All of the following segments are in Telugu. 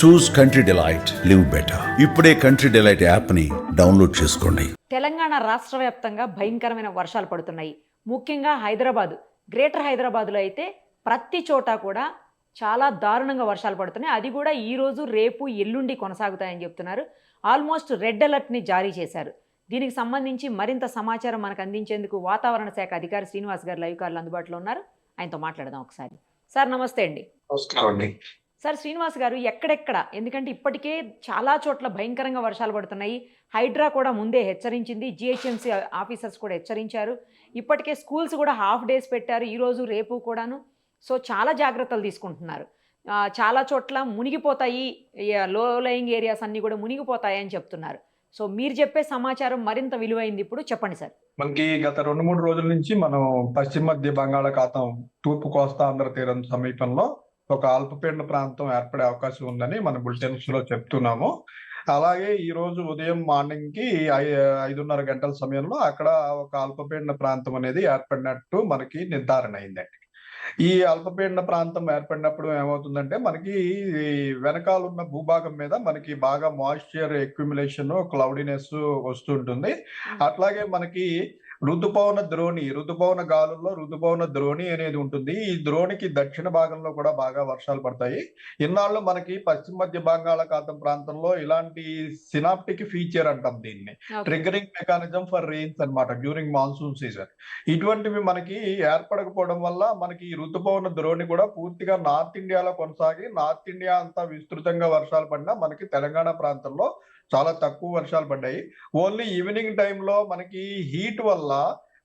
చూస్ కంట్రీ డిలైట్, లివ్ బెటర్. ఇప్పుడే కంట్రీ డిలైట్ యాప్ ని డౌన్లోడ్ చేసుకోండి. తెలంగాణ రాష్ట్ర వ్యాప్తంగా భయంకరమైన వర్షాలు పడుతున్నాయి. ముఖ్యంగా హైదరాబాద్, గ్రేటర్ హైదరాబాద్లో అయితే ప్రతి చోట కూడా చాలా దారుణంగా వర్షాలు పడుతున్నాయి. అది కూడా ఈరోజు, రేపు, ఎల్లుండి కొనసాగుతాయని చెప్తున్నారు. ఆల్మోస్ట్ రెడ్ అలర్ట్ని జారీ చేశారు. దీనికి సంబంధించి మరింత సమాచారం మనకు అందించేందుకు వాతావరణ శాఖ అధికారి శ్రీనివాస్ గారు లైవ్ కాల్లో అందుబాటులో ఉన్నారు. ఆయనతో మాట్లాడదాం ఒకసారి. సార్ నమస్తే అండి. నమస్కారం అండి. సార్ శ్రీనివాస్ గారు, ఎక్కడెక్కడ, ఎందుకంటే ఇప్పటికే చాలా చోట్ల భయంకరంగా వర్షాలు పడుతున్నాయి. హైడ్రా కూడా ముందే హెచ్చరించింది, జిహెచ్ఎంసీ ఆఫీసర్స్ కూడా హెచ్చరించారు. ఇప్పటికే స్కూల్స్ కూడా హాఫ్ డేస్ పెట్టారు, ఈరోజు రేపు కూడాను. సో చాలా జాగ్రత్తలు తీసుకుంటున్నారు. చాలా చోట్ల మునిగిపోతాయి, లో లయింగ్ ఏరియాస్ అన్నీ కూడా మునిగిపోతాయి అని చెప్తున్నారు. సో మీరు చెప్పే సమాచారం మరింత విలువైంది, ఇప్పుడు చెప్పండి సార్. మనకి గత 2-3 రోజుల నుంచి మనం పశ్చిమ మధ్య బంగాళాఖాతం, తూర్పు కోస్తా ఆంధ్ర తీరం సమీపంలో ఒక అల్పపీడన ప్రాంతం ఏర్పడే అవకాశం ఉందని మన బులెటిన్స్ లో చెప్తున్నాము. అలాగే ఈ రోజు ఉదయం మార్నింగ్ కి 5:30 గంటల సమయంలో అక్కడ ఒక అల్పపీడన ప్రాంతం అనేది ఏర్పడినట్టు మనకి నిర్ధారణ అయిందండి. ఈ అల్పపీడన ప్రాంతం ఏర్పడినప్పుడు ఏమవుతుందంటే మనకి వెనకాలన్న భూభాగం మీద మనకి బాగా మాయిశ్చర్ అక్యుములేషన్, క్లౌడీనెస్ వస్తుంటుంది. అట్లాగే మనకి ఋతుపవన గాలుల్లో ఋతుపవన ద్రోణి అనేది ఉంటుంది. ఈ ద్రోణికి దక్షిణ భాగంలో కూడా బాగా వర్షాలు పడతాయి. ఇన్నాళ్ళు మనకి పశ్చిమ మధ్య బంగాళాఖాతం ప్రాంతంలో ఇలాంటి సినాప్టిక్ ఫీచర్ అంటాం దీన్ని, ట్రిగరింగ్ మెకానిజం ఫర్ రెయిన్స్ అన్నమాట డ్యూరింగ్ మాన్సూన్ సీజన్. ఇటువంటివి మనకి ఏర్పడకపోవడం వల్ల మనకి ఈ ఋతుపవన ద్రోణి కూడా పూర్తిగా నార్త్ ఇండియాలో కొనసాగి నార్త్ ఇండియా అంతా విస్తృతంగా వర్షాలు పడినా మనకి తెలంగాణ ప్రాంతంలో చాలా తక్కువ వర్షాలు పడ్డాయి. ఓన్లీ ఈవినింగ్ టైంలో మనకి హీట్ వల్ల,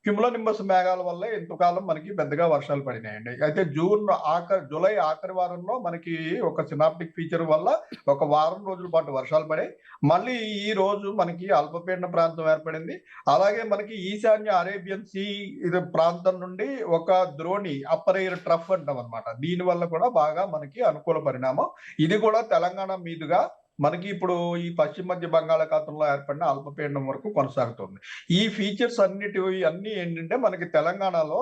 క్యుములోనింబస్ మేఘాల వల్ల ఎంతకాలం మనకి పెద్దగా వర్షాలు పడినాయండి. అయితే జూలై ఆఖరి వారంలో మనకి ఒక సినాప్టిక్ ఫీచర్ వల్ల ఒక వారం రోజుల పాటు వర్షాలు పడాయి. మళ్ళీ ఈ రోజు మనకి అల్పపీడన ప్రాంతం ఏర్పడింది. అలాగే మనకి ఈశాన్య అరేబియన్ సీ ఇది ప్రాంతం నుండి ఒక ద్రోణి, అప్పర్ ఎయిర్ ట్రఫ్ అంటాం అనమాట. దీని వల్ల కూడా బాగా మనకి అనుకూల పరిణామం. ఇది కూడా తెలంగాణ మీదుగా మనకి ఇప్పుడు ఈ పశ్చిమ మధ్య బంగాళాఖాతంలో ఏర్పడిన అల్పపీడనం వరకు కొనసాగుతుంది. ఈ ఫీచర్స్ అన్ని ఏంటంటే మనకి తెలంగాణలో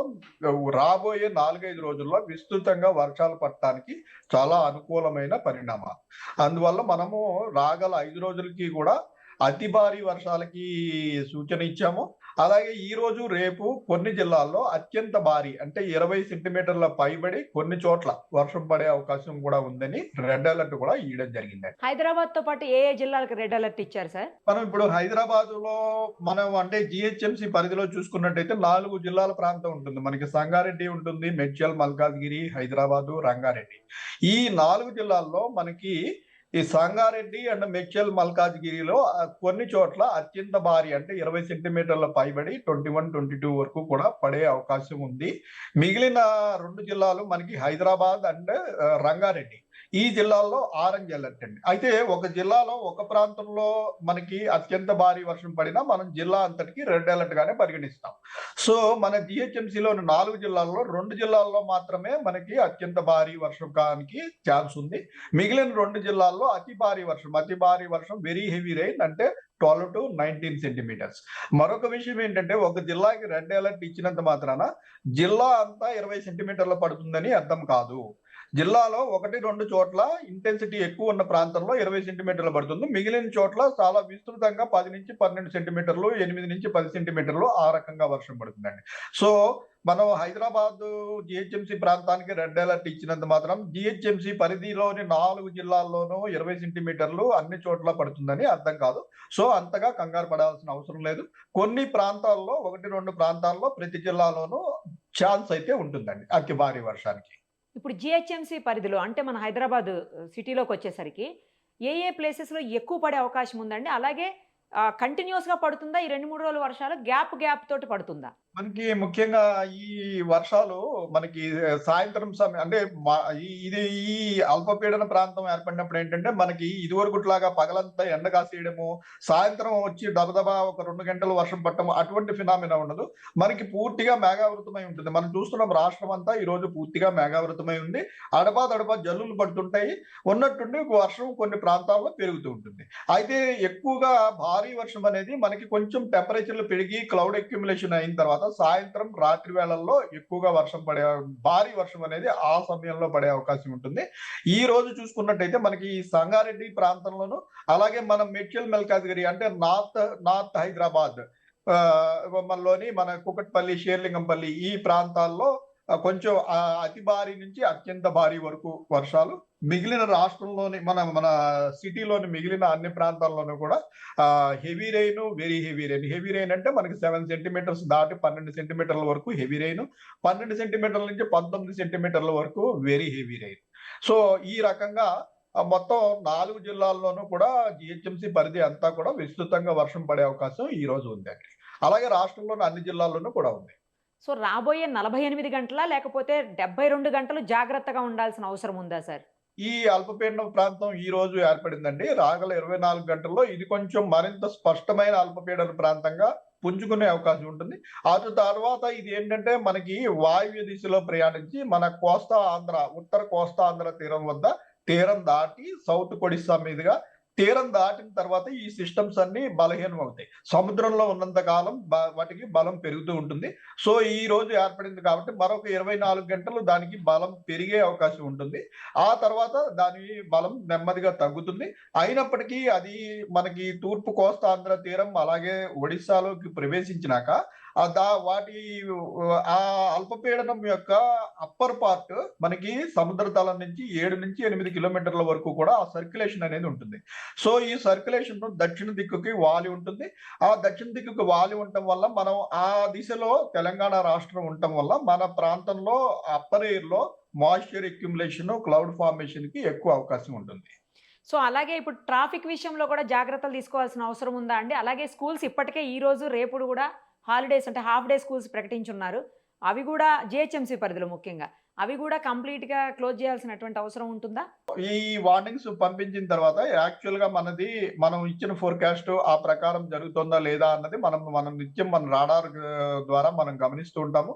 రాబోయే 4-5 రోజుల్లో విస్తృతంగా వర్షాలు పడటానికి చాలా అనుకూలమైన పరిణామాలు. అందువల్ల మనము రాగల 5 రోజులకి కూడా అతి భారీ వర్షాలకి సూచన ఇచ్చాము. అలాగే ఈ రోజు, రేపు కొన్ని జిల్లాల్లో అత్యంత భారీ అంటే 20 సెంటీమీటర్ల పైబడి కొన్ని చోట్ల వర్షం పడే అవకాశం కూడా ఉందని రెడ్ అలర్ట్ కూడా ఇవ్వడం జరిగింది. హైదరాబాద్ తో పాటు ఏ జిల్లాలకు రెడ్ అలర్ట్ ఇచ్చారు సార్? మనం ఇప్పుడు హైదరాబాద్ లో అంటే జిహెచ్ఎంసీ పరిధిలో చూసుకున్నట్టయితే 4 జిల్లాల ప్రాంతం ఉంటుంది. మనకి సంగారెడ్డి ఉంటుంది, మేడ్చల్, మల్కాజ్గిరి, హైదరాబాదు, రంగారెడ్డి. ఈ 4 జిల్లాల్లో మనకి ఈ సంగారెడ్డి అండ్ మేడ్చల్, మల్కాజ్గిరిలో కొన్ని చోట్ల అత్యంత భారీ అంటే 20 సెంటీమీటర్ల పైబడి 21-22 వరకు కూడా పడే అవకాశం ఉంది. మిగిలిన 2 జిల్లాలు మనకి హైదరాబాద్ అండ్ రంగారెడ్డి. ఈ జిల్లాల్లో ఆరెంజ్ అలర్ట్ అండి. అయితే ఒక జిల్లాలో ఒక ప్రాంతంలో మనకి అత్యంత భారీ వర్షం పడినా మనం జిల్లా అంతటికి రెడ్ అలర్ట్ గానే పరిగణిస్తాం. సో మన జిహెచ్ఎంసీలోని 4 జిల్లాల్లో 2 జిల్లాల్లో మాత్రమే మనకి అత్యంత భారీ వర్షానికి ఛాన్స్ ఉంది. మిగిలిన 2 జిల్లాల్లో అతి భారీ వర్షం వెరీ హెవీ రెయిన్ అంటే 12 to 19 సెంటీమీటర్స్. మరొక విషయం ఏంటంటే ఒక జిల్లాకి రెడ్ అలర్ట్ ఇచ్చినంత మాత్రాన జిల్లా అంతా 20 సెంటీమీటర్లు పడుతుందని అర్థం కాదు. జిల్లాలో 1-2 చోట్ల ఇంటెన్సిటీ ఎక్కువ ఉన్న ప్రాంతంలో 20 సెంటీమీటర్లు పడుతుంది. మిగిలిన చోట్ల చాలా విస్తృతంగా 10-12 సెంటీమీటర్లు, 8-10 సెంటీమీటర్లు ఆ రకంగా వర్షం పడుతుందండి. సో మనం హైదరాబాద్ జిహెచ్ఎంసీ ప్రాంతానికి రెడ్ అలర్ట్ ఇచ్చినంత మాత్రం జిహెచ్ఎంసీ పరిధిలోని 4 జిల్లాల్లోనూ 20 సెంటీమీటర్లు అన్ని చోట్ల పడుతుందని అర్థం కాదు. సో అంతగా కంగారు పడాల్సిన అవసరం లేదు. కొన్ని ప్రాంతాల్లో 1-2 ప్రాంతాల్లో ప్రతి జిల్లాలోనూ ఛాన్స్ అయితే ఉంటుందండి అతి భారీ వర్షానికి. ఇప్పుడు జిహెచ్ఎంసీ పరిధిలో అంటే మన హైదరాబాద్ సిటీలోకి వచ్చేసరికి ఏ ప్లేసెస్లో ఎక్కువ పడే అవకాశం ఉందండి? అలాగే కంటిన్యూస్గా పడుతుందా? ఈ 2-3 రోజుల వర్షాలు గ్యాప్ తోటి పడుతుందా? మనకి ముఖ్యంగా ఈ వర్షాలు మనకి సాయంత్రం సమయం అంటే ఇది ఈ అల్పపీడన ప్రాంతం ఏర్పడినప్పుడు ఏంటంటే మనకి ఇదివరకుట్లాగా పగలంతా ఎండ కాసేయడము, సాయంత్రం వచ్చి దబదబా ఒక 2 గంటలు వర్షం పట్టము అటువంటి ఫినామినా ఉండదు. మనకి పూర్తిగా మేఘావృతమై ఉంటుంది. మనం చూస్తున్నాం రాష్ట్రం అంతా ఈ రోజు పూర్తిగా మేఘావృతమై ఉంది. అడపా జల్లులు పడుతుంటాయి. ఉన్నట్టుండి వర్షం కొన్ని ప్రాంతాల్లో పెరుగుతూ ఉంటుంది. అయితే ఎక్కువగా భారీ వర్షం అనేది మనకి కొంచెం టెంపరేచర్లు పెరిగి క్లౌడ్ అక్యుములేషన్ అయిన తర్వాత తర్వాత సాయంత్రం రాత్రి వేళల్లో ఎక్కువగా భారీ వర్షం అనేది ఆ సమయంలో పడే అవకాశం ఉంటుంది. ఈ రోజు చూసుకున్నట్టయితే మనకి ఈ సంగారెడ్డి ప్రాంతంలోను, అలాగే మనం మేడ్చల్ మల్కాజ్గిరి అంటే నార్త్ హైదరాబాద్ మనలోని మన కుకట్పల్లి, షేర్లింగంపల్లి ఈ ప్రాంతాల్లో కొంచెం అతి భారీ నుంచి అత్యంత భారీ వరకు వర్షాలు. మిగిలిన రాష్ట్రంలోని మన సిటీలోని మిగిలిన అన్ని ప్రాంతాల్లోనూ కూడా heavy rain, very heavy rain. Heavy rain అంటే మనకి 7 సెంటీమీటర్స్ దాటి 12 సెంటీమీటర్ల వరకు హెవీ రెయిన్, 12 సెంటీమీటర్ల నుంచి 19 సెంటీమీటర్ల వరకు వెరీ హెవీ రెయిన్. సో ఈ రకంగా మొత్తం 4 జిల్లాల్లోనూ కూడా జిహెచ్ఎంసీ పరిధి అంతా కూడా విస్తృతంగా వర్షం పడే అవకాశం ఈ రోజు ఉందండి. అలాగే రాష్ట్రంలోని అన్ని జిల్లాల్లోనూ కూడా ఉంది. సో రాబోయే 48 గంటలా లేకపోతే 72 గంటలు జాగ్రత్తగా ఉండాల్సిన అవసరం ఉందా సార్? ఈ అల్పపీడనం ప్రాంతం ఈ రోజు ఏర్పడిందండి. రాగల 24 గంటల్లో ఇది కొంచెం మరింత స్పష్టమైన అల్పపీడన ప్రాంతంగా పుంజుకునే అవకాశం ఉంటుంది. ఆ తర్వాత ఇది ఏంటంటే మనకి వాయువ్య దిశలో ప్రయాణించి మన ఉత్తర కోస్తా ఆంధ్ర తీరం దాటి సౌత్ ఒడిస్సా మీదుగా తీరం దాటిన తర్వాత ఈ సిస్టమ్స్ అన్ని బలహీనం అవుతాయి. సముద్రంలో ఉన్నంత కాలం వాటికి బలం పెరుగుతూ ఉంటుంది. సో ఈ రోజు ఏర్పడింది కాబట్టి మరొక 24 గంటలు దానికి బలం పెరిగే అవకాశం ఉంటుంది. ఆ తర్వాత దాని బలం నెమ్మదిగా తగ్గుతుంది. అయినప్పటికీ అది మనకి తూర్పు కోస్తా ఆంధ్ర తీరం అలాగే ఒడిస్సాలోకి ప్రవేశించినాక ఆ అల్పపీడనం యొక్క అప్పర్ పార్ట్ మనకి సముద్ర తలం నుంచి 7 నుంచి 8 కిలోమీటర్ల వరకు కూడా ఆ సర్క్యులేషన్ అనేది ఉంటుంది. సో ఈ సర్క్యులేషన్ దక్షిణ దిక్కుకి వాలి ఉంటుంది. ఆ దక్షిణ దిక్కుకి వాలి ఉండటం వల్ల మనం ఆ దిశలో తెలంగాణ రాష్ట్రం ఉండటం వల్ల మన ప్రాంతంలో అప్పర్ ఎయిర్ లో మాయిశ్చర్ అక్యుములేషన్, క్లౌడ్ ఫార్మేషన్ కి ఎక్కువ అవకాశం ఉంటుంది. సో అలాగే ఇప్పుడు ట్రాఫిక్ విషయంలో కూడా జాగ్రత్తలు తీసుకోవాల్సిన అవసరం ఉందా అండి? అలాగే స్కూల్స్ ఇప్పటికే ఈ రోజు రేపు కూడా హాలిడేస్ అంటే హాఫ్ డే స్కూల్స్ ప్రకటించున్నారు. అవి కూడా జిహెచ్ఎంసీ పరిధిలో ముఖ్యంగా అవి కూడా కంప్లీట్‌గా క్లోజ్ చేయాల్సినటువంటి అవసరం ఉంటుందా? ఈ వార్నింగ్స్ పంపించిన తర్వాత యాక్చువల్ గా మనం ఇచ్చిన ఫోర్కాస్ట్ ఆ ప్రకారం జరుగుతుందా లేదా అన్నది మనం నిత్యం మన రాడార్ ద్వారా మనం గమనిస్తూ ఉంటాము.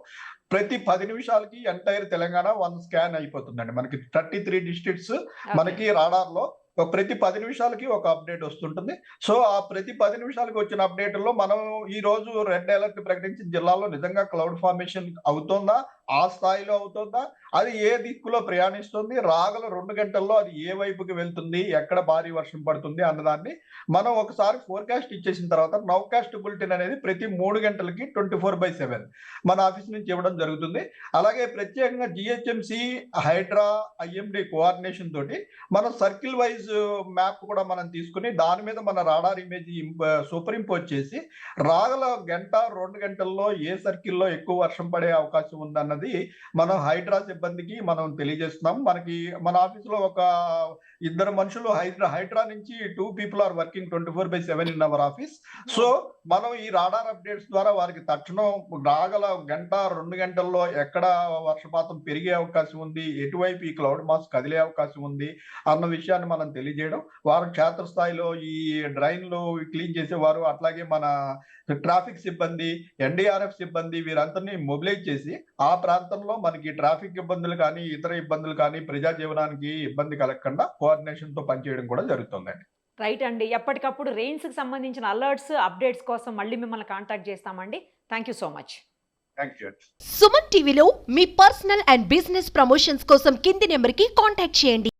ప్రతి 10 నిమిషాలకి ఎంటైర్ తెలంగాణ 1 స్కాన్ అయిపోతుందండి. మనకి 33 డిస్ట్రిక్ట్స్ మనకి రాడార్ లో ప్రతి 10 నిమిషాలకి ఒక అప్డేట్ వస్తుంటుంది. సో ఆ ప్రతి 10 నిమిషాలకి వచ్చిన అప్డేట్లో మనం ఈ రోజు రెడ్ అలర్ట్ ప్రకటించిన జిల్లాలో నిజంగా క్లౌడ్ ఫార్మేషన్ అవుతుందా, ఆ స్థాయిలో అవుతుందా, అది ఏ దిక్కులో ప్రయాణిస్తుంది, రాగల 2 గంటల్లో అది ఏ వైపుకి వెళ్తుంది, ఎక్కడ భారీ వర్షం పడుతుంది అన్నదాన్ని మనం ఒకసారి ఫోర్కాస్ట్ ఇచ్చేసిన తర్వాత నౌకాస్ట్ బులెటిన్ అనేది ప్రతి 3 గంటలకి 24/7 మన ఆఫీస్ నుంచి ఇవ్వడం జరుగుతుంది. అలాగే ప్రత్యేకంగా జిహెచ్ఎంసి, హైడ్రా, ఐఎండి కోఆర్డినేషన్ తోటి మనం సర్కిల్ వైజ్ మ్యాప్ కూడా మనం తీసుకుని దాని మీద మన రాడార్ ఇమేజ్ సూపర్ ఇంపోజ్ చేసి రాగల 1-2 గంటల్లో ఏ సర్కిల్లో ఎక్కువ వర్షం పడే అవకాశం ఉందన్నది మనం హైడ్రా సిబ్బందికి మనం తెలియజేస్తున్నాం. మన ఆఫీసులో ఒక 2 మనుషులు హైడ్రా నుంచి 2 people are working 24/7 in our office. So మనం ఈ రాడార్ అప్డేట్స్ ద్వారా వారికి తక్షణం రాగల 1-2 గంటల్లో ఎక్కడ వర్షపాతం పెరిగే అవకాశం ఉంది, ఎటువైపు ఈ క్లౌడ్ మాస్ కదిలే అవకాశం ఉంది అన్న విషయాన్ని మనం తెలియజేయడం. వారు క్షేత్రస్థాయిలో ఈ డ్రైన్లు క్లీన్ చేసేవారు, అట్లాగే మన ట్రాఫిక్ సిబ్బంది, ఎన్డీఆర్ఎఫ్ సిబ్బంది వీరందరినీ మొబిలైజ్ చేసి ఆ ప్రాంతంలో మనకి ట్రాఫిక్ ఇబ్బందులు కానీ ఇతర ఇబ్బందులు కానీ ప్రజా జీవనానికి ఇబ్బంది కలగకుండా కోఆర్డినేషన్ తో పనిచేయడం కూడా జరుగుతుందండి. రైట్ అండి. ఎప్పటికప్పుడు రెయిన్స్‌కి సంబంధించిన అలర్ట్స్, అప్డేట్స్ కోసం మళ్ళీ మిమ్మల్ని కాంటాక్ట్ చేస్తామండి. Thank you so much. Thank you. Suman టీవీలో మీ పర్సనల్ అండ్ బిజినెస్ ప్రమోషన్స్ కోసం కింది నెంబర్కి కాంటాక్ట్ చేయండి.